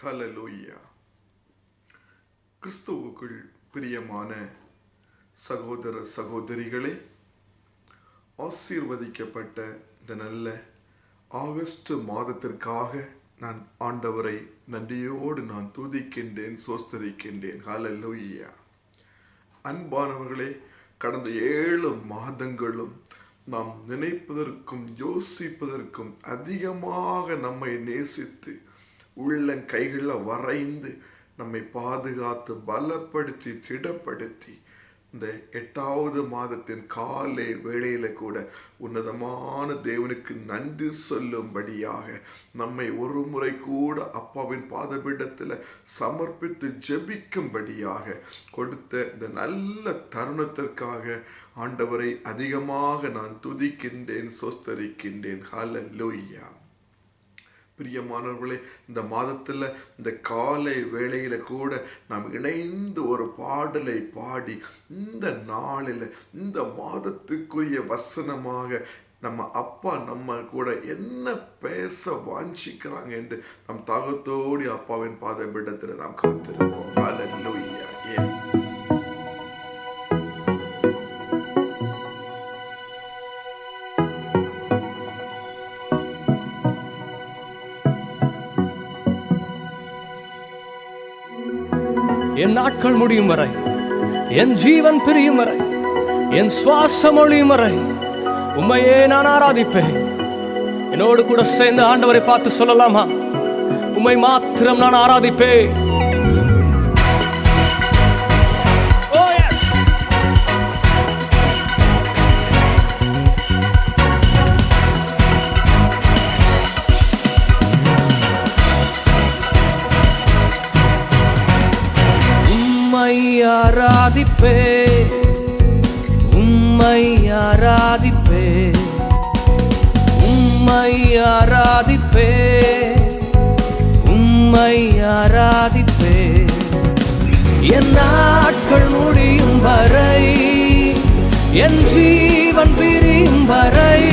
ஹல்லேலூயா. கிறிஸ்துவுக்குள் பிரியமான சகோதர சகோதரிகளே, ஆசீர்வதிக்கப்பட்ட இந்த நல்ல ஆகஸ்ட் மாதத்திற்காக நான் ஆண்டவரை நன்றியோடு நான் துதிக்கின்றேன், சோஸ்தரிக்கின்றேன். ஹல்லேலூயா. அன்பானவர்களே, கடந்த 7 மாதங்களும் நாம் நினைப்பதற்கும் யோசிப்பதற்கும் அதிகமாக நம்மை நேசித்து உள்ளங்கைகளில் வரைந்து நம்மை பாதுகாத்து பலப்படுத்தி திடப்படுத்தி இந்த 8வது மாதத்தின் காலை வேளையில கூட உன்னதமான தேவனுக்கு நன்றி சொல்லும்படியாக நம்மை ஒரு முறை கூட அப்பாவின் பாதபீடத்தில் சமர்ப்பித்து ஜெபிக்கும்படியாக கொடுத்த இந்த நல்ல தருணத்திற்காக ஆண்டவரை அதிகமாக நான் துதிக்கின்றேன், சோஸ்தரிக்கின்றேன். ஹல்லேலூயா. பிரியமானவர்களே, இந்த மாதத்தில் இந்த காலை வேளையில கூட நாம் இணைந்து ஒரு பாடலை பாடி இந்த நாளில் இந்த மாதத்துக்குரிய வசனமாக நம்ம அப்பா நம்ம கூட என்ன பேச வாஞ்சிக்கிறாங்க என்று நம் தாகத்தோடு அப்பாவின் பாதபீடத்தில் நாம் காத்திருப்போம். ஹல்லேலூயா. என் நாட்கள் முடியும் வரை, என் ஜீவன் பிரியும் வரை, என் சுவாசம் ஒழியும் வரை உம்மையே நான் ஆராதிப்பேன். என்னோடு கூட சேர்ந்து ஆண்டவரை பார்த்து சொல்லலாமா? உம்மை மாத்திரம் நான் ஆராதிப்பேன். ஆராதிப்பே, உம்மை ஆராதிப்பே, உம்மை ஆராதிப்பே, உம்மை ஆராதிப்பே. என் நாட்கள் முடியும் வரை, என் ஜீவன் பிரியும் வரை,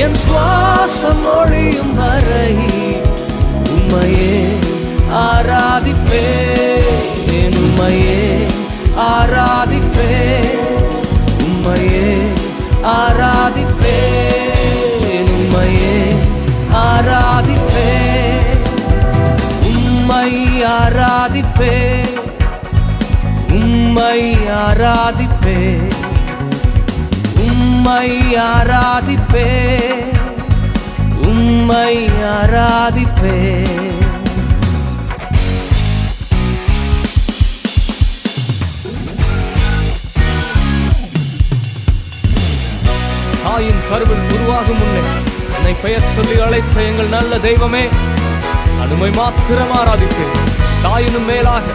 என் சுவாசம் ஒழியும் வரை உம்மையே ஆராதிப்பே, உம்மையே ஆராதிப்பே, உம்மையே ஆராதிப்பே, உம்மையே ஆராதிப்பே, உம்மை ஆராதிப்பே, உம்மை ஆராதிப்பே, உம்மை ஆராதிப்பே, உம்மை ஆராதிப்பே. தாயின் கருவில் உருவாகும் முன்னே என்னை பெயர் சொல்லி அழைத்த எங்கள் நல்ல தெய்வமே, அதுமை மாத்திரம் ஆராதிப்பேன். தாயினும் மேலாக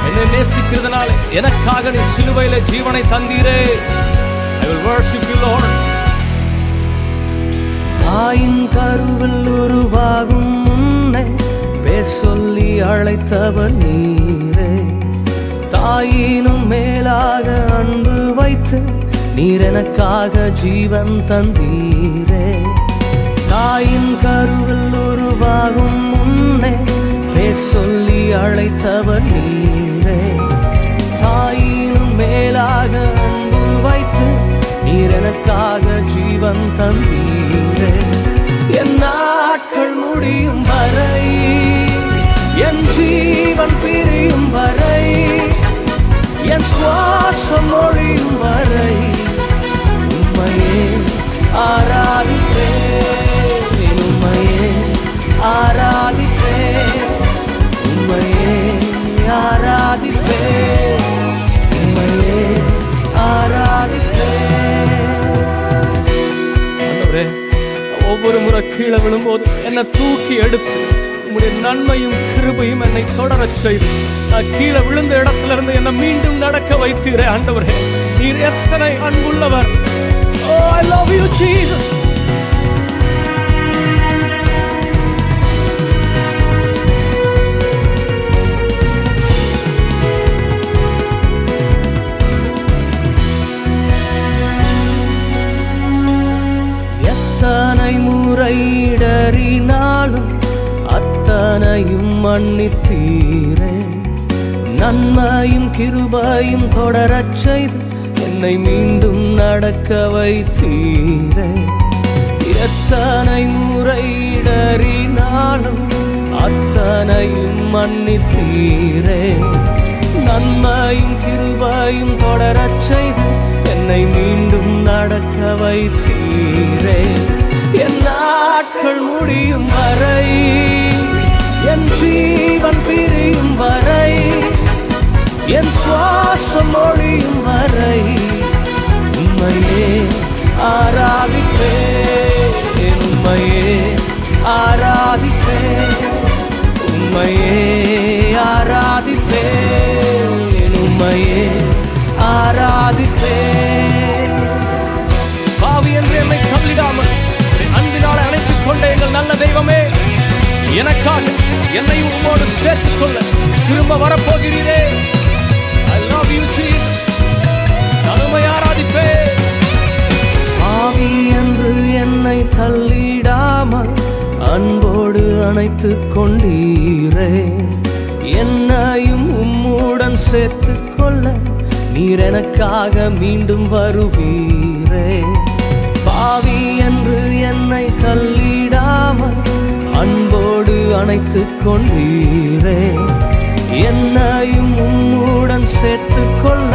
என்னை நேசிக்கிறதுனால எனக்காக நீ சிலுவையில ஜீவனை தந்தீரே. I will worship you, Lord. தாயின் கருவில் உருவாகும் முன்னே பேர் சொல்லி அழைத்தவர் நீரே. தாயினும் மேலாக அன்பு வைத்து நீர் எனக்காக ஜீவன் தந்தீரே. தாயின் கருவில் உருவாகும் முன்னே பேர் சொல்லி அழைத்தவர் நீரே. தாயினும் மேலாக அன்பு வைத்து நீர் எனக்காக ஜீவன் தந்தீரே. என் நாட்கள் முடியும் வரை, என் ஜீவன் பிரியும் வரை, என் சுவாசம் ஒழியும் வரை உம்மையே ஆராதிப்பே, உம்மையே ஆராதிப்பே, உம்மையே ஆராதிப்பே, உம்மையே ஆராதிப்பே. ஆண்டவரே, ஒவ்வொரு முறை கீழே விழும்போது என்னை தூக்கி எடுத்து உம்முடைய நன்மையும் கிருபையும் என்னை தொடரச் செய்து நான் கீழே விழுந்த இடத்துல இருந்து என்னை மீண்டும் நடக்க வைத்தீரே. ஆண்டவரே, நீர் எத்தனை அன்புள்ளவர். Oh, I love you, Jesus. எத்தனை முறை இடறினாலும் அத்தனை எத்தனையும் மன்னித்தீரே. நன்மையும் கிருபையும் தொடரச் செய்து என்னை மீண்டும் நடக்க வைத்தீரே. எத்தனை முறை இடறினாலும் அத்தனையும் மன்னித்தீரே. நன்மையும் கிருபையும் தொடரச் செய்து என்னை மீண்டும் நடக்க வைத்தீரே. என் நாட்கள் முடியும் வரை, என் ஜீவன் பிரியும் வரை, என் சுவாசம் ஒழியும் வரை உம்மையே ஆராதிப்பேன், உம்மையே ஆராதிப்பேன், உம்மையே ஆராதிப்பேன், உம்மையே ஆராதிப்பேன். பாவி என்று என்னை தள்ளிடாமல் அன்பினால் அழைத்துக் கொண்ட எங்கள் நல்ல தெய்வமே, எனக்காக என்னை உம்மோடு சேர்த்துக் கொள்ள திரும்ப வரப்போகிறீரே. I love you Jesus. நான் உம்மை ஆராதிப்பேன். பாவி என்று என்னை தள்ளிடாமல் அன்போடு அணைத்துக் கொண்டீரே. என்னையும் உம்முடன் சேர்த்துக் கொள்ள நீர் எனக்காக மீண்டும் வருவீரே. பாவி என்று என்னை தள்ளிடாமல் அன்போடு அணைத்துக் கொண்டீரே. என்னையும் உம்முடன் சேர்த்துக் கொள்ள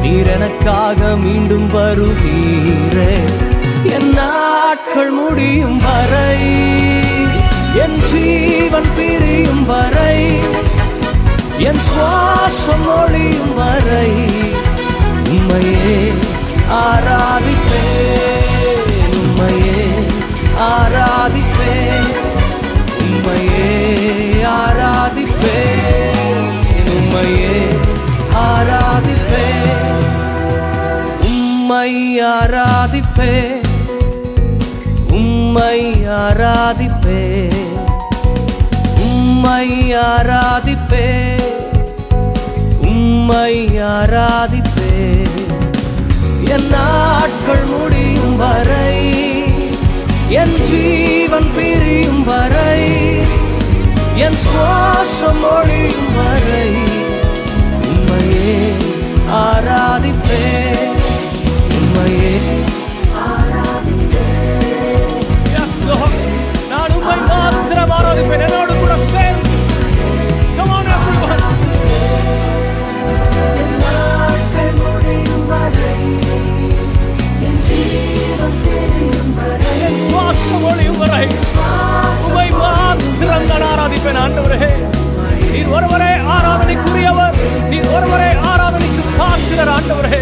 நீர் எனக்காக மீண்டும் வருவீரே. என் நாட்கள் முடியும் வரை, என் ஜீவன் பிரியும் வரை, என் சுவாசம் ஒழியும் வரை உம்மையே ஆராதிப்பேன், உம்மையே ஆராதிப்பேன், உம்மையே ஆராதிப்பேன், உம்மையே ஆராதிப்பேன், உம்மை ஆராதிப்பேன், உம்மை ஆராதிப்பேன், உம்மை ஆராதிப்பேன், உம்மை ஆராதிப்பேன். என் நாட்கள் முடியும் வரை, என் ஜீவன் பிரியும் வரை, என் சுவாசம் ஒழியும் வரை உம்மையே ஆராதிப்பேன், உம்மையே ஆராதிப்பேன். Yes Lord, நான் உம்மை மாத்திரம் ஆராதிப்பேன். என்னோடு கூட சேர்ந்து come on everyone. என் நாட்கள் முடியும் வரை, என் ஜீவன் பிரியும் வரை, என் சுவாசம் ஒழியும் வரை உம்மை மாத்திரம் நான் ஆராதிப்பேன். ஆண்டவரே, நீர் ஒருவரே ஆராதனைக்குரியவர், நீர் ஒருவரே ஆராதனைக்கு பாத்திரர். ஆண்டவரே,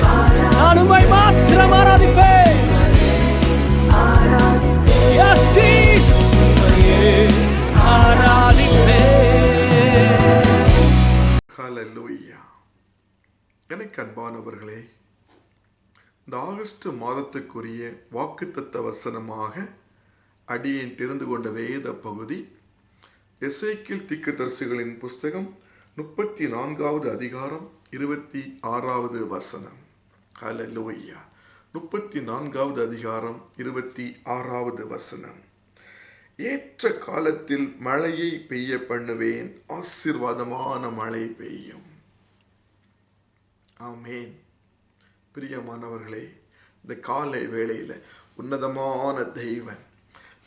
நான் உம்மை மாத்திரம் ஆராதிப்பேன். Yes Jesus, உம்மையே ஆராதிப்பேன். ஹல்லேலூயா. எனக்கு அன்பானவர்களே, இந்த ஆகஸ்ட் மாதத்துக்குரிய வாக்குத்தத்த வசனமாக அடியேன் தெரிந்து கொண்ட வேத பகுதி எசேக்கியேல் தீர்க்கதரிசிகளின் புஸ்தகம் 34வது அதிகாரம் 26வது வசனம். ஹல்லேலூயா. 34வது அதிகாரம் 26வது வசனம். ஏற்ற காலத்தில் மழையை பெய்ய பண்ணுவேன், ஆசீர்வாதமான மழை பெய்யும். ஆமேன். பிரியமானவர்களே, இந்த காலை வேளையில் உன்னதமான தெய்வன்,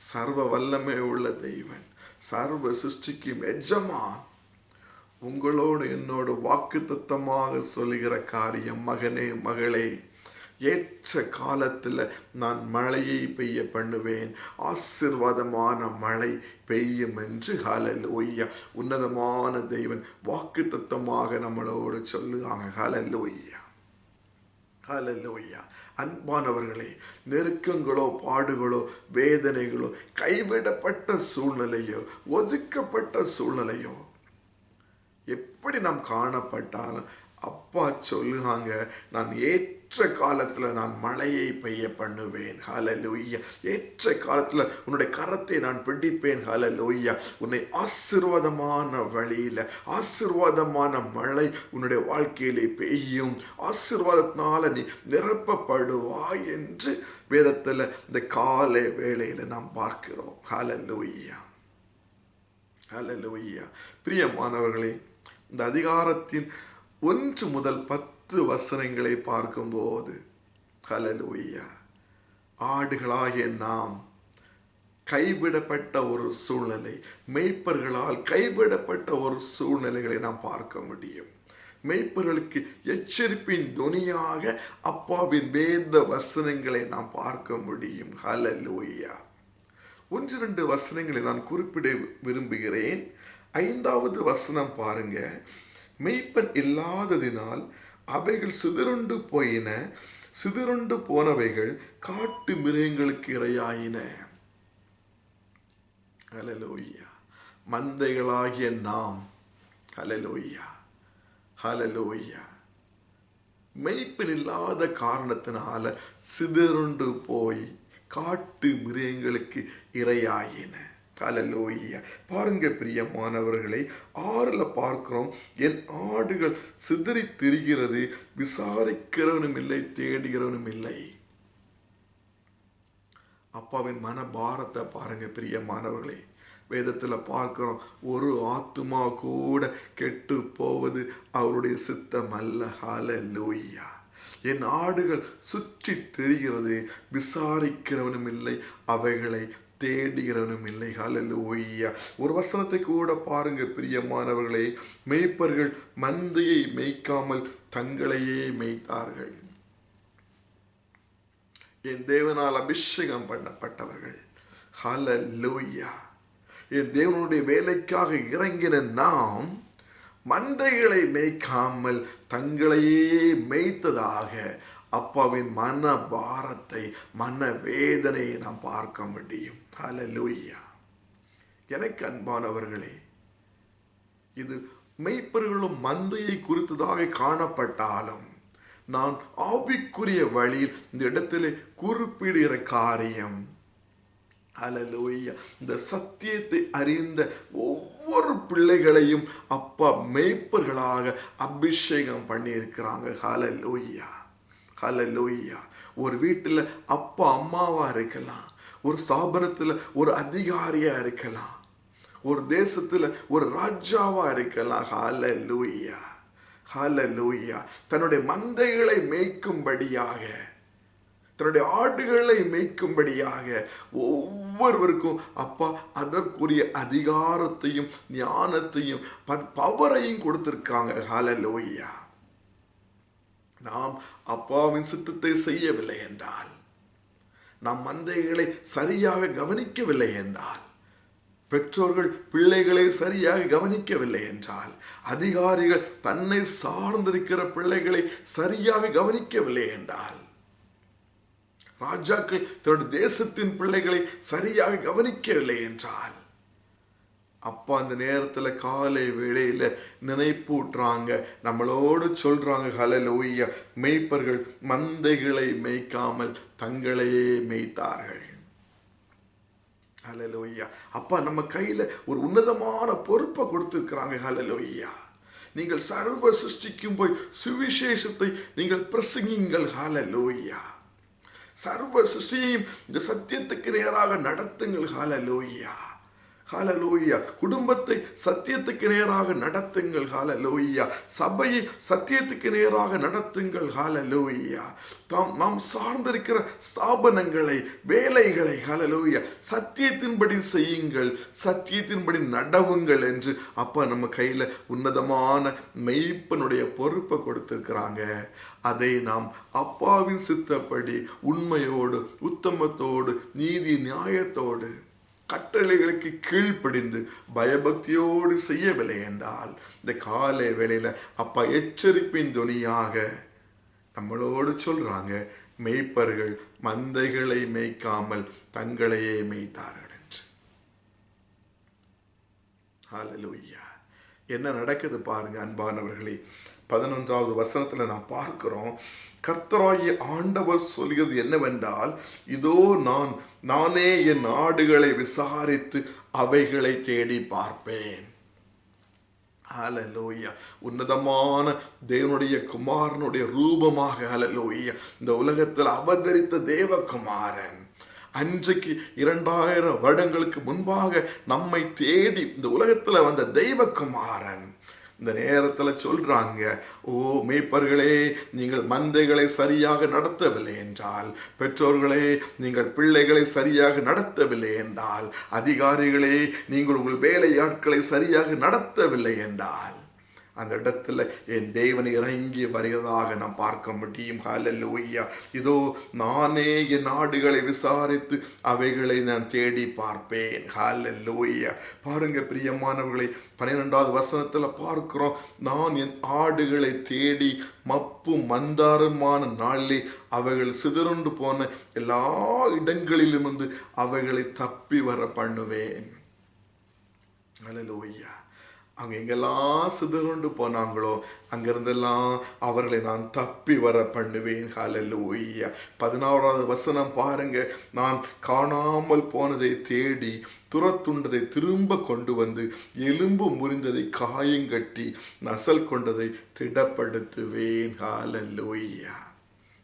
சர்வ வல்லமை உள்ள தெய்வன், சர்வ சிருஷ்டிக்கும் எஜமான் உங்களோடு என்னோடு வாக்குத்தத்தமாக சொல்லுகிற காரியம், மகனே மகளே, ஏற்ற காலத்தில் நான் மழையை பெய்ய பண்ணுவேன், ஆசீர்வாதமான மழை பெய்யும் என்று ஹல்லேலூயா உன்னதமான தெய்வன் வாக்குத்தத்தமாக நம்மளோடு சொல்லுவாங்க. ஹல்லேலூயா, ஹல்லேலூயா. அன்பானவர்களே, நெருக்கங்களோ, பாடுகளோ, வேதனைகளோ, கைவிடப்பட்ட சூழ்நிலையோ, ஒதுக்கப்பட்ட சூழ்நிலையோ எப்படி நாம் காணப்பட்டாலும் அப்பா சொல்லுவாங்க, நான் ஏற்ற காலத்தில் நான் மழையை பெய்ய பண்ணுவேன். ஹல்லேலூயா. ஏற்ற காலத்தில் உன்னுடைய கரத்தை நான் பிடிப்பேன். ஹல்லேலூயா. உன்னை ஆசீர்வாதமான வழியில் ஆசீர்வாதமான மழை உன்னுடைய வாழ்க்கையிலே பெய்யும், ஆசீர்வாதத்தினால நீ நிரப்பப்படுவாய் என்று வேதத்தில் இந்த காலை வேளையில் நாம் பார்க்கிறோம். ஹல்லேலூயா, ஹல்லேலூயா. பிரியமானவர்களே, இந்த அதிகாரத்தின் 1 முதல் 10 வசனங்களை பார்க்கும்போது, ஹல்லேலூயா, ஆடுகளாகிய நாம் கைவிடப்பட்ட ஒரு சூழ்நிலை, மேய்ப்பர்களால் கைவிடப்பட்ட ஒரு சூழ்நிலைகளை நாம் பார்க்க முடியும். மேய்ப்பர்களுக்கு எச்சரிப்பின் துணியாக அப்பாவின் வேத வசனங்களை நாம் பார்க்க முடியும். ஹல்லேலூயா. 1-2 வசனங்களை நான் குறிப்பிட விரும்புகிறேன். 5வது வசனம் பாருங்க. மேய்ப்பன் இல்லாததினால் அவைகள் சிதறுண்டு போனவைகள் காட்டு மிருகங்களுக்கு இரையாயின. ஹல்லேலூயா. மந்தைகளாகிய நாம், ஹல்லேலூயா, ஹல்லேலூயா, மேய்ப்பன் இல்லாத காரணத்தினால சிதறுண்டு போய் காட்டு மிருகங்களுக்கு இரையாயின. ஹல்லேலூயா. பாருங்க பிரியமானவர்களை, 6ல் பார்க்கிறோம், என் ஆடுகள் சிதறி திரிகிறது, விசாரிக்கிறவனும் இல்லை, தேடுகிறவனும் இல்லை. அப்பாவின் மன பாரத்தை பாருங்க பிரியமானவர்களே. வேதத்தில் பார்க்கிறோம், ஒரு ஆத்துமா கூட கெட்டு போவது அவருடைய சித்தம் அல்ல. ஹல்லேலூயா. என் ஆடுகள் சுற்றி திரிகிறது, விசாரிக்கிறவனும் இல்லை, அவைகளை தேடுகிறவனும் இல்லை. ஹல்லேலூயா. ஒரு வசனத்தை கூட பாருங்க பிரியமானவர்களே. மேய்ப்பர்கள் மந்தையை மேய்க்காமல் தங்களையே மேய்த்தார்கள். என் தேவனால் அபிஷேகம் பண்ணப்பட்டவர்கள், ஹல்லேலூயா, என் தேவனுடைய வேலைக்காக இறங்கின நாம் மந்தைகளை மேய்க்காமல் தங்களையே மேய்த்ததாக அப்பாவின் மன பாரத்தை, மன வேதனையை நாம் பார்க்க முடியும். ஹல்லேலூயா. எனக்கு அன்பானவர்களே, இது மேய்ப்பர்களும் மந்தையை குறித்ததாக காணப்பட்டாலும் நான் ஆவிக்குரிய வழியில் இந்த இடத்திலே குறிப்பிடுகிற காரியம், ஹல்லேலூயா, இந்த சத்தியத்தை அறிந்த ஒவ்வொரு பிள்ளைகளையும் அப்பா மேய்ப்பர்களாக அபிஷேகம் பண்ணி இருக்கிறாங்க. ஹல்லேலூயா, ஹல்லேலூயா. ஒரு வீட்டில் அப்பா அம்மாவா இருக்கலாம், ஒரு ஸ்தாபனத்தில் ஒரு அதிகாரியா இருக்கலாம், ஒரு தேசத்தில் ஒரு ராஜாவா இருக்கலாம். ஹல்லேலூயா, ஹல்லேலூயா. தன்னுடைய மந்தைகளை மேய்க்கும்படியாக, தன்னுடைய ஆடுகளை மேய்க்கும்படியாக ஒவ்வொருவருக்கும் அப்பா அதற்குரிய அதிகாரத்தையும் ஞானத்தையும் பவரையும் கொடுத்திருக்காங்க. ஹல்லேலூயா. நாம் அப்பாவின் சித்தத்தை செய்யவில்லை என்றால், நாம் மந்தைகளை சரியாக கவனிக்கவில்லை என்றால், பெற்றோர்கள் பிள்ளைகளை சரியாக கவனிக்கவில்லை என்றால், அதிகாரிகள் தன்னை சார்ந்திருக்கிற பிள்ளைகளை சரியாக கவனிக்கவில்லை என்றால், ராஜாக்கள் தன்னுடைய தேசத்தின் பிள்ளைகளை சரியாக கவனிக்கவில்லை என்றால், அப்பா அந்த நேரத்தில் காலை வேளையில் நினைப்பூட்டுறாங்க, நம்மளோடு சொல்றாங்க. ஹல்லேலூயா. மேய்ப்பர்கள் மந்தைகளை மேய்க்காமல் தங்களையே மேய்த்தார்கள். ஹல்லேலூயா. அப்பா நம்ம கையில ஒரு உன்னதமான பொறுப்பை கொடுத்திருக்கிறாங்க. ஹல்லேலூயா. நீங்கள் சர்வ சிருஷ்டிக்கும் போய் சுவிசேஷத்தை நீங்கள் பிரசங்கிங்கள். ஹல்லேலூயா. சர்வ சிருஷ்டியையும் இந்த சத்தியத்துக்கு நேராக நடத்துங்கள். ஹல்லேலூயா, ஹல்லேலூயா. குடும்பத்தை சத்தியத்துக்கு நேராக நடத்துங்கள். ஹல்லேலூயா. சபையை சத்தியத்துக்கு நேராக நடத்துங்கள். ஹல்லேலூயா. நாம் சார்ந்திருக்கிற ஸ்தாபனங்களை, வேலைகளை, ஹல்லேலூயா, சத்தியத்தின்படி செய்யுங்கள், சத்தியத்தின்படி நடவுங்கள் என்று அப்பா நம்ம கையில உன்னதமான மெய்ப்பனுடைய பொறுப்பை கொடுத்திருக்கிறாங்க. அதை நாம் அப்பாவின் சித்தப்படி உண்மையோடு, உத்தமத்தோடு, நீதி நியாயத்தோடு, கட்டளைகளுக்கு கீழ்ப்படிந்து பயபக்தியோடு செய்யவில்லை என்றால், இந்த காலை வேளையில அப்பா எச்சரிப்பின் துணியாக நம்மளோடு சொல்றாங்க, மேய்ப்பர்கள் மந்தைகளை மேய்க்காமல் தங்களையே மேய்த்தார்கள் என்று. ஹல்லேலூயா. என்ன நடக்குது பாருங்க அன்பானவர்களே. 11வது வசனத்துல நான் பார்க்கிறோம், கர்த்தராகிய ஆண்டவர் சொல்கிறது என்னவென்றால், இதோ நானே என் ஆடுகளை விசாரித்து அவைகளை தேடி பார்ப்பேன். ஹல்லேலூயா. உன்னதமான தேவனுடைய குமாரனுடைய ரூபமாக, ஹல்லேலூயா, இந்த உலகத்தில் அவதரித்த தேவகுமாரன் அன்றைக்கு 2000 வருடங்களுக்கு முன்பாக நம்மை தேடி இந்த உலகத்துல வந்த தெய்வகுமாரன் இந்த நேரத்தில் சொல்றாங்க, ஓ மேய்ப்பர்களே, நீங்கள் மந்தைகளை சரியாக நடத்தவில்லை என்றால், பெற்றோர்களே நீங்கள் பிள்ளைகளை சரியாக நடத்தவில்லை என்றால், அதிகாரிகளே நீங்கள் உங்கள் வேலையாட்களை சரியாக நடத்தவில்லை என்றால், அந்த இடத்துல என் தேவன் இறங்கி வருகிறதாக நாம் பார்க்க முடியும். ஹல்லேலூயா. இதோ நானே என் ஆடுகளை விசாரித்து அவைகளை நான் தேடி பார்ப்பேன். ஹல்லேலூயா. பாருங்க பிரியமானவர்களை, 12வது வசனத்துல பார்க்கிறோம், நான் என் ஆடுகளை தேடி மப்பும் மந்தாரமான நாளிலே அவைகள் சிதறுண்டு போன எல்லா இடங்களிலும் வந்து அவைகளை தப்பி வர பண்ணுவேன். ஹல்லேலூயா. அவங்க எங்கெல்லாம் சிதறுண்டு போனாங்களோ அங்கிருந்தெல்லாம் அவர்களை நான் தப்பி வர பண்ணுவேன். ஹல்லேலூயா. 16வது வசனம் பாருங்க, நான் காணாமல் போனதை தேடி துரத்துண்டதை திரும்ப கொண்டு வந்து எலும்பு முறிந்ததை காயங்கட்டி நசல் கொண்டதை திடப்படுத்துவேன். ஹல்லேலூயா.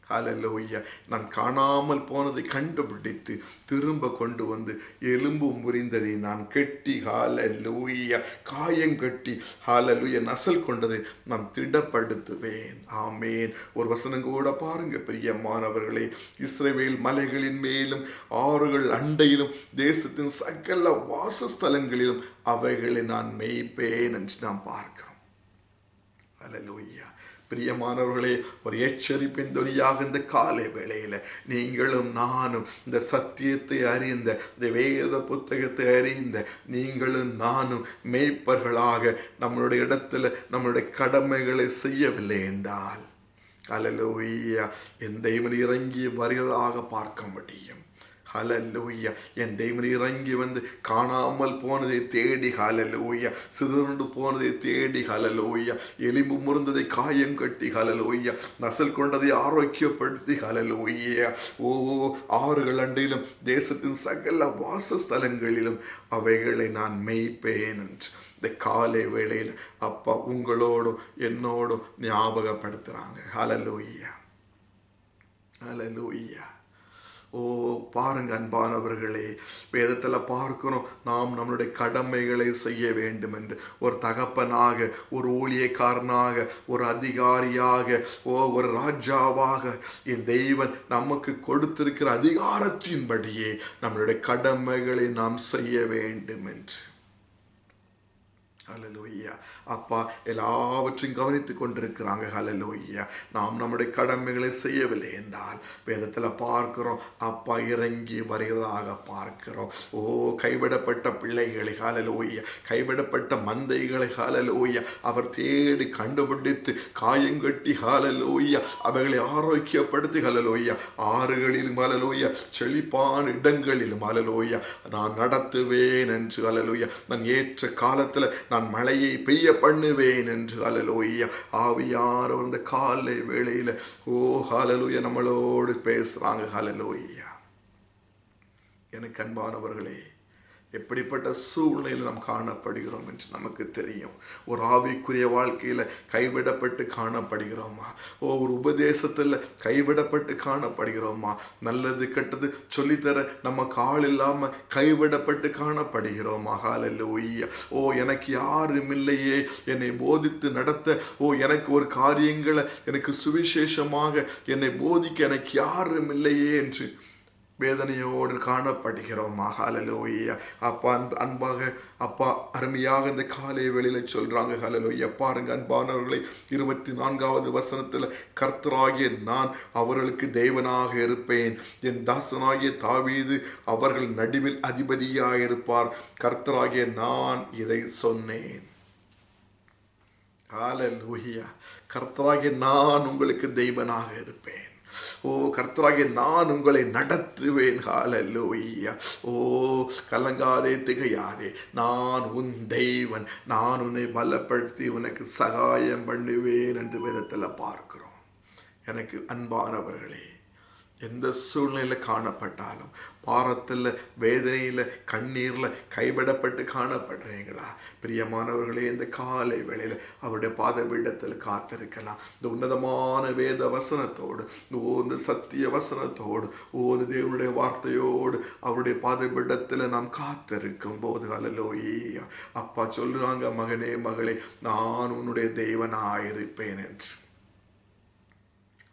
ஹல்லேலூயா. நான் காணாமல் போனதை கண்டுபிடித்து திரும்ப கொண்டு வந்து எலும்பு முறிந்ததை நான் கெட்டி, ஹல்லேலூயா, காயங்கட்டி, ஹல்லேலூயா, நசல் கொண்டதை நான் திடப்படுத்துவேன். ஆமேன். ஒரு வசனம் கூட பாருங்க பிரியமானவர்களே, இஸ்ரவேல் மலைகளின் மேலும் ஆறுகள் அண்டையிலும் தேசத்தின் சகல வாசஸ்தலங்களிலும் அவைகளை நான் மேய்ப்பேன் என்று நாம் பார்க்கிறோம். ஹல்லேலூயா. பிரியமானவர்களே, ஒரு எச்சரிப்பின் துணியாக இந்த காலை வேளையில நீங்களும் நானும் இந்த சத்தியத்தை அறிந்த, இந்த வேத புத்தகத்தை அறிந்த நீங்களும் நானும் மேய்ப்பர்களாக நம்மளுடைய இடத்துல நம்மளுடைய கடமைகளை செய்யவில்லை என்றால், ஹல்லேலூயா, என் தேவன் இறங்கி வருகிறதாக பார்க்க முடியும். ஹல்லேலூயா. என் தேவன் இறங்கி வந்து காணாமல் போனதை தேடி, ஹல்லேலூயா, சிதறுண்டு போனதை தேடி, ஹல்லேலூயா, எலும்பு முறிந்ததை காயம் கட்டி, ஹல்லேலூயா, நசல் கொண்டதை ஆரோக்கியப்படுத்தி, ஹல்லேலூயா, ஓ ஆறுகள் அண்டையிலும் தேசத்தின் சகல வாசஸ்தலங்களிலும் அவைகளை நான் மேய்ப்பேன் என்று இந்த காலை வேளையில் அப்பா உங்களோடும் என்னோடும் ஞாபகப்படுத்துறாங்க. ஹல்லேலூயா. ஹல்லேலூயா. ஓ பாருங்க அன்பானவர்களே, வேதத்தில் பார்க்கிறோம், நாம் நம்மளுடைய கடமைகளை செய்ய வேண்டும் என்று. ஒரு தகப்பனாக, ஒரு ஊழியக்காரனாக, ஒரு அதிகாரியாக, ஒரு ராஜாவாக என் தெய்வன் நமக்கு கொடுத்திருக்கிற அதிகாரத்தின்படியே நம்மளுடைய கடமைகளை நாம் செய்ய வேண்டும் என்று. ஹல்லேலூயா. அப்பா எல்லாவற்றையும் கவனித்துக் கொண்டிருக்கிறாங்க. ஹல்லேலூயா. நாம் நம்முடைய கடமைகளை செய்யவில்லை என்றால் வேதத்தில் பார்க்கிறோம், அப்பா இறங்கி வருகிறதாக பார்க்கிறோம். ஓ கைவிடப்பட்ட பிள்ளைகளை, ஹல்லேலூயா, கைவிடப்பட்ட மந்தைகளை, ஹல்லேலூயா, அவர் தேடி கண்டுபிடித்து காயங்கட்டி, ஹல்லேலூயா, அவைகளை ஆரோக்கியப்படுத்தி, ஹல்லேலூயா, ஆறுகளிலும், ஹல்லேலூயா, செழிப்பான இடங்களிலும், ஹல்லேலூயா, நான் நடத்துவேன் என்று, ஹல்லேலூயா, நான் ஏற்ற காலத்தில் நான் மழையை பெய்ய பண்ணுவேன் என்று, ஹல்லேலூயா, ஆவியானவர் இந்த காலை வேளையில ஹல்லேலூயா நம்மளோடு பேசுறாங்க. ஹல்லேலூயா. எனக்கு அன்பானவர்களே, எப்படிப்பட்ட சூழ்நிலையில் நாம் காணப்படுகிறோம் என்று நமக்கு தெரியும். ஒரு ஆவிக்குரிய வாழ்க்கையில் கைவிடப்பட்டு காணப்படுகிறோமா? ஒரு உபதேசத்தில் கைவிடப்பட்டு காணப்படுகிறோமா? நல்லது கெட்டது சொல்லித்தர நம்ம கால் இல்லாமல் கைவிடப்பட்டு காணப்படுகிறோமா? ஹல்லேலூயா. எனக்கு யாரும் இல்லையே என்னை போதித்து நடத்த, எனக்கு ஒரு காரியங்களை எனக்கு சுவிசேஷமாக என்னை போதிக்க எனக்கு யாரும் இல்லையே என்று வேதனையோடு காணப்படுகிறோம். ஹல்லேலூயா. அப்பா அன்பாக, அப்பா அருமையாக இந்த காலை வேளையில சொல்றாங்க. ஹல்லேலூயா. பாருங்க அன்பானவர்களை, 24வது வசனத்தில், கர்த்தராகிய நான் அவர்களுக்கு தேவனாக இருப்பேன், என் தாசனாகிய தாவீது அவர்கள் நடுவில் அதிபதியாக இருப்பார், கர்த்தராகிய நான் இதை சொன்னேன். ஹல்லேலூயா. கர்த்தராகிய நான் உங்களுக்கு தேவனாக இருப்பேன். கர்த்தராகிய நான் உங்களை நடத்துவேன். ஹல்லேலூயா. கலங்காதே, திகையாதே, நான் உன் தெய்வன், நான் உன்னை பலப்படுத்தி உனக்கு சகாயம் பண்ணுவேன் என்று வேதத்தில் பார்க்கிறோம். எனக்கு அன்பானவர்களே, எந்த சூழ்நிலையில் காணப்பட்டாலும், பாரத்தில், வேதனையில், கண்ணீரில் கைவிடப்பட்டு காணப்படுறீங்களா? பிரியமானவர்களே, இந்த காலை வேளையில் அவருடைய பாதபீடத்தில் காத்திருக்கலாம். இந்த உன்னதமான வேத வசனத்தோடு, இந்த சத்திய வசனத்தோடு, இந்த தேவனுடைய வார்த்தையோடு அவருடைய பாதபீடத்தில் நாம் காத்திருக்கும் போது, ஹல்லேலூயா, அப்பா சொல்றாங்க, மகனே மகளே, நான் உன்னுடைய தேவனாயிருப்பேன் என்று.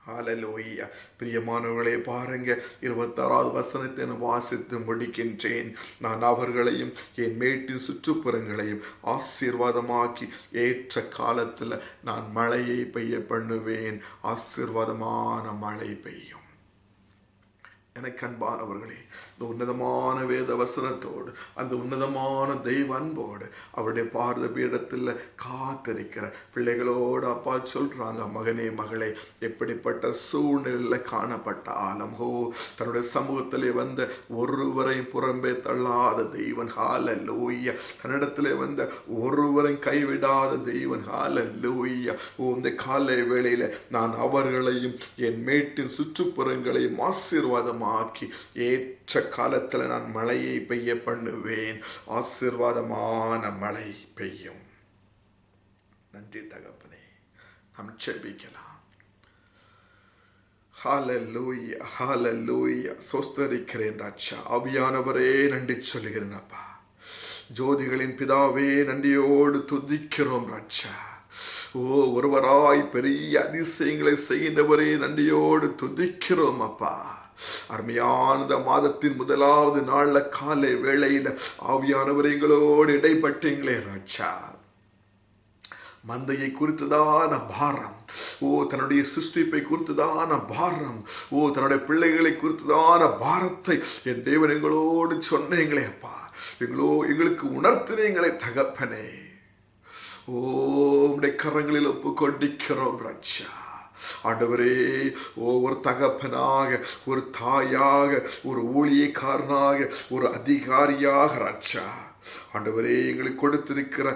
ஹல்லேலூயா. பிரியமானவர்களே, பாருங்க, 26வது வசனத்தை நான் வாசித்து முடிக்கின்றேன். நான் அவர்களையும் என் மேட்டின் சுற்றுப்புறங்களையும் ஆசீர்வாதமாக்கி ஏற்ற காலத்தில் நான் மழையை பெய்ய பண்ணுவேன். ஆசீர்வாதமான மழை பெய்யும். எனக்கு அன்பானவர்களே, இந்த உன்னதமான வேத வசனத்தோடு, அந்த உன்னதமான தெய்வ அன்போடு அவருடைய பாரத பீடத்தில் காத்திருக்கிற பிள்ளைகளோடு அப்பா சொல்றாங்க, மகனே மகளே, எப்படிப்பட்ட சூழ்நிலையில் காணப்பட்டாலும் தன்னுடைய சமூகத்திலே வந்த ஒருவரையும் புறம்பே தள்ளாத தெய்வன். ஹல்லேலூயா. தன்னிடத்திலே வந்த ஒருவரையும் கைவிடாத தெய்வன். ஹல்லேலூயா. இந்த காலை வேளையில நான் அவர்களையும் என் மேட்டின் சுற்றுப்புறங்களையும் ஆசீர்வாதம் ஆக்கி ஏற்ற காலத்தில் நான் மழையை பெய்ய பண்ணுவேன். ஆசீர்வாதமான மழை பெய்யும். நன்றி தகப்பனே. நாம் ஜெபிக்கலாம். ஹல்லேலூயா, ஹல்லேலூயா. ஸ்தோத்திரிக்கிறேன் ராஜா. ஆவியானவரே, நன்றி சொல்லுகிறேன் அப்பா. ஜோதிகளின் பிதாவே, நன்றியோடு துதிக்கிறோம் ராஜா. ஒருவராய் பெரிய அதிசயங்களை செய்கின்றவரே, நன்றியோடு துதிக்கிறோம் அப்பா. அருமையான மாதத்தின் முதலாவது நாள்ல காலை வேளையில ஆவியானவர் எங்களோடு இடைப்பட்டீங்களே ராஜா. மந்தையை குறித்ததான பாரம், தன்னுடைய சிருஷ்டிப்பை குறித்ததான பாரம், தன்னுடைய பிள்ளைகளை குறித்ததான பாரத்தை என் தேவன் எங்களோடு சொன்னீங்களே அப்பா. எங்களுக்கு உணர்த்தினீங்களே தகப்பனே. உம்முடைய கரங்களில் ஒப்பு கொண்டிருக்கிறோம் ராஜா. ஆண்டவரே, ஒரு தகப்பனாக, ஒரு தாயாக, ஒரு ஊழியக்காரனாக, ஒரு அதிகாரியாக ராஜா, ஆண்டவரே, எங்களுக்கு கொடுத்திருக்கிற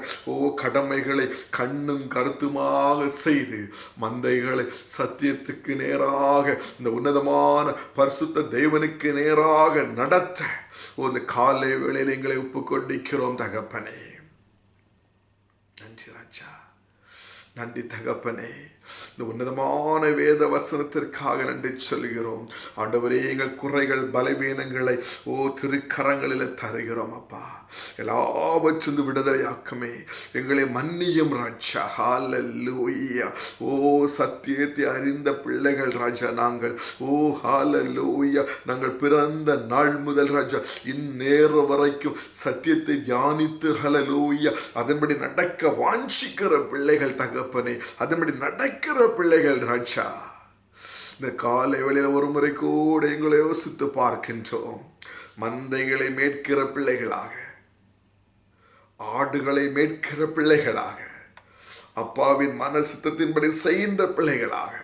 கடமைகளை கண்ணும் கருத்துமாக செய்து மந்தைகளை சத்தியத்துக்கு நேராக, இந்த உன்னதமான பரிசுத்த தேவனுக்கு நேராக நடத்த இந்த காலை வேளையில் எங்களை ஒப்பு கொண்டிருக்கிறோம் தகப்பனே. நன்றி ராஜா, நன்றி தகப்பனே. இந்த உன்னதமான வேத வசனத்திற்காக நன்றி சொல்கிறோம் ஆண்டவரே. எங்கள் குறைகள் பலவீனங்களை திருக்கரங்களில் தருகிறோம் அப்பா. எல்லாவற்றும் விடுதலையாக்குமே. எங்களை மன்னியும் ராஜா. ஹல்லேலூயா. சத்தியத்தை அறிந்த பிள்ளைகள் ராஜா நாங்கள். ஹல்லேலூயா. நாங்கள் பிறந்த நாள் முதல் ராஜா இந்நேரம் வரைக்கும் சத்தியத்தை தியானித்து ஹல்லேலூயா அதன்படி நடக்க வாஞ்சிக்கிற பிள்ளைகள் தகப்பனே. அதன்படி நடக்கிற பிள்ளைகள் ராஜா. இந்த காலை வேளையில் ஒரு முறை கூட எங்களை யோசித்து பார்க்கின்றோம். மந்தைகளை மேய்க்கிற பிள்ளைகளாக, ஆடுகளை மேய்க்கிற பிள்ளைகளாக, அப்பாவின் மன சித்தத்தின்படி செய்கின்ற பிள்ளைகளாக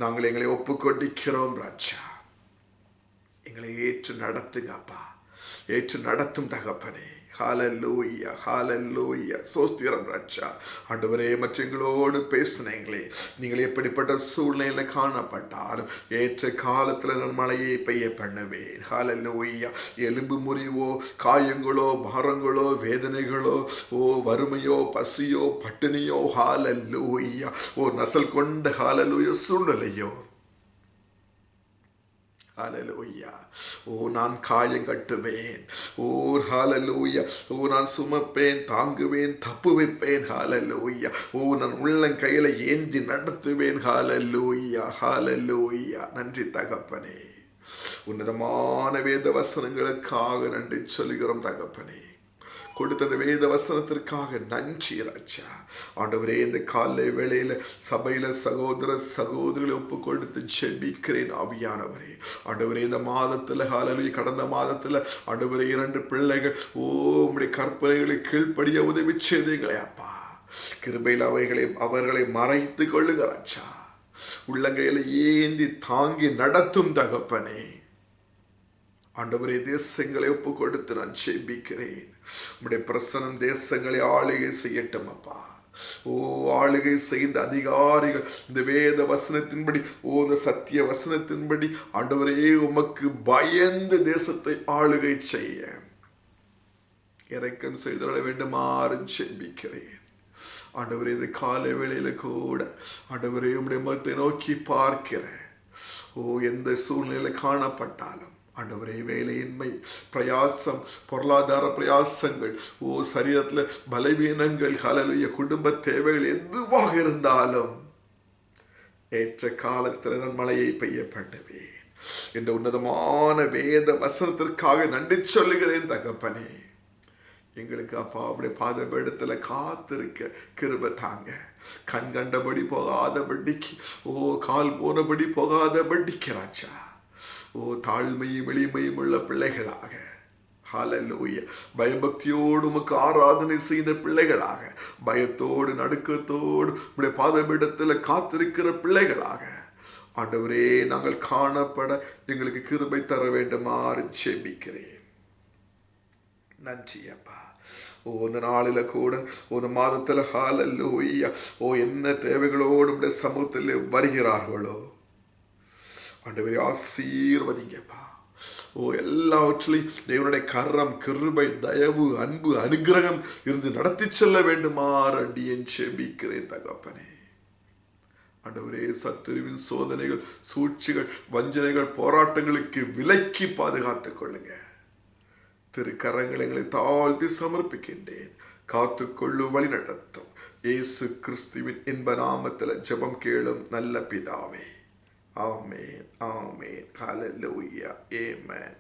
நாங்கள் எங்களை ஒப்புக்கொண்டிருக்கிறோம் ராஜா. எங்களை ஏற்று நடத்துங்க அப்பா. ஏற்று நடத்தும் தகப்பனே. ஹல்லேலூயா, ஹல்லேலூயா. ஸ்தோத்திரம் ராஜா. ஆண்டவரே, மற்ற எங்களோடு பேசினீங்களே. நீங்கள் எப்படிப்பட்ட சூழ்நிலையில காணப்பட்டாலும் ஏற்ற காலத்தில் நான் மழையை பெய்ய பண்ணுவேன். ஹல்லேலூயா. எலும்பு முறிவோ, காயங்களோ, பாரங்களோ, வேதனைகளோ, வறுமையோ, பசியோ, பட்டினியோ, ஹல்லேலூயா, நசல் கொண்ட ஹல்லேலூயா சூழ்நிலையோ, ஹல்லேலூயா, நான் காயம் கட்டுவேன். ஹல்லேலூயா. நான் சுமப்பேன், தாங்குவேன், தப்பு வைப்பேன். ஹல்லேலூயா. நான் உள்ளங்கையில ஏந்தி நடத்துவேன். ஹல்லேலூயா, ஹல்லேலூயா. நன்றி தகப்பனே. உன்னதமான வேத வசனங்களுக்காக நன்றி சொல்கிறோம் தகப்பனே. கொடுத்த வேத வசனத்திற்காக நன்றி ராஜா. ஆண்டவரே, இந்த காலை வேளையில சபையில சகோதர சகோதரிகளை ஒப்பு கொடுத்து ஜெபிக்கிறேன் ஆவியானவரே. ஆண்டவரே, இந்த மாதத்துல ஹல்லேலூயா கடந்த மாதத்துல ஆண்டவரே 2 பிள்ளைகள் உம்முடைய கற்பனைகளை கீழ்ப்படிய உதவி செய்தீங்களே அப்பா. கிருபையில் அவர்களை மறைத்து கொள்ளுங்க ராஜா. உள்ளங்கையில ஏந்தி தாங்கி நடத்தும் தகப்பனே. ஆண்டவரே, தேசங்களை ஒப்பு கொடுத்து நான் ஜெபிக்கிறேன். உம்முடைய பிரசன்னம் தேசங்களை ஆளுகை செய்யட்டும் அப்பா. ஆளுகை செய்த அதிகாரிகள் இந்த வேத வசனத்தின்படி, இந்த சத்திய வசனத்தின்படி ஆண்டவரே உமக்கு பயந்து தேசத்தை ஆளுகை செய்ய இரக்கம் செய்துள்ள வேண்டுமாறு ஜெபிக்கிறேன். ஆண்டவரே, இந்த காலை வேளையில கூட ஆண்டவரே உம்முடைய முகத்தை நோக்கி பார்க்கிறேன். எந்த சூழ்நிலையில காணப்பட்டாலும் ஆண்டவரே, வேலையின்மை, பிரயாசம், பொருளாதார பிரயாசங்கள், சரீரத்துல பலவீனங்கள், ஹல்லேலூயா, குடும்ப தேவைகள் எதுவாக இருந்தாலும் ஏற்ற காலத்தில் நான் மழையை பெய்ய பண்ணுவேன் என்ற உன்னதமான வேத வசனத்திற்காக நன்றி சொல்லுகிறேன் தகப்பனே. எங்களுக்கு அப்பா அப்படியே பாதபீடத்துல காத்திருக்க கிருபை தாங்க. கண் கண்டபடி போகாதபடிக்கு, கால் போனபடி போகாதபடிக்கு ராஜா, தாழ்மையும் எளிமையும் உள்ள பிள்ளைகளாக, ஹல்லேலூயா, பயபக்தியோடு உமக்கு ஆராதனை செய்த பிள்ளைகளாக, பயத்தோடு நடுக்கத்தோடு உடைய பாதபீடத்தில் காத்திருக்கிற பிள்ளைகளாக ஆண்டவரே நாங்கள் காணப்பட எங்களுக்கு கிருபை தர வேண்டுமாறு ஜெபிக்கிறேன். நன்றி அப்பா. இந்த நாளில கூட இந்த மாதத்துல ஹல்லேலூயா, என்ன தேவைகளோடு உடைய சமூகத்தில் வருகிறார்களோ ஆண்டவரே ஆசீர்வதிங்கப்பா. எல்லாவற்றிலையும் தேவனுடைய கரம், கிருபை, தயவு, அன்பு, அனுகிரகம் இருந்து நடத்தி செல்ல வேண்டுமாறு அடியேன் ஜெபிக்கிறேன் தகப்பனே. ஆண்டவரே, சத்துருவின் சோதனைகள், சூழ்ச்சிகள், வஞ்சனைகள், போராட்டங்களுக்கு விலக்கி பாதுகாத்துக் கொள்ளுங்க. திருக்கரங்களை எங்களை தாழ்த்தி சமர்ப்பிக்கின்றேன். காத்துக்கொள்ளு, வழி நடத்தும். இயேசு கிறிஸ்துவின் இன்ப நாமத்தில் ஜெபம் கேளும் நல்ல பிதாவே. ஆமென், ஆமென், ஹல்லேலூயா, ஆமென்.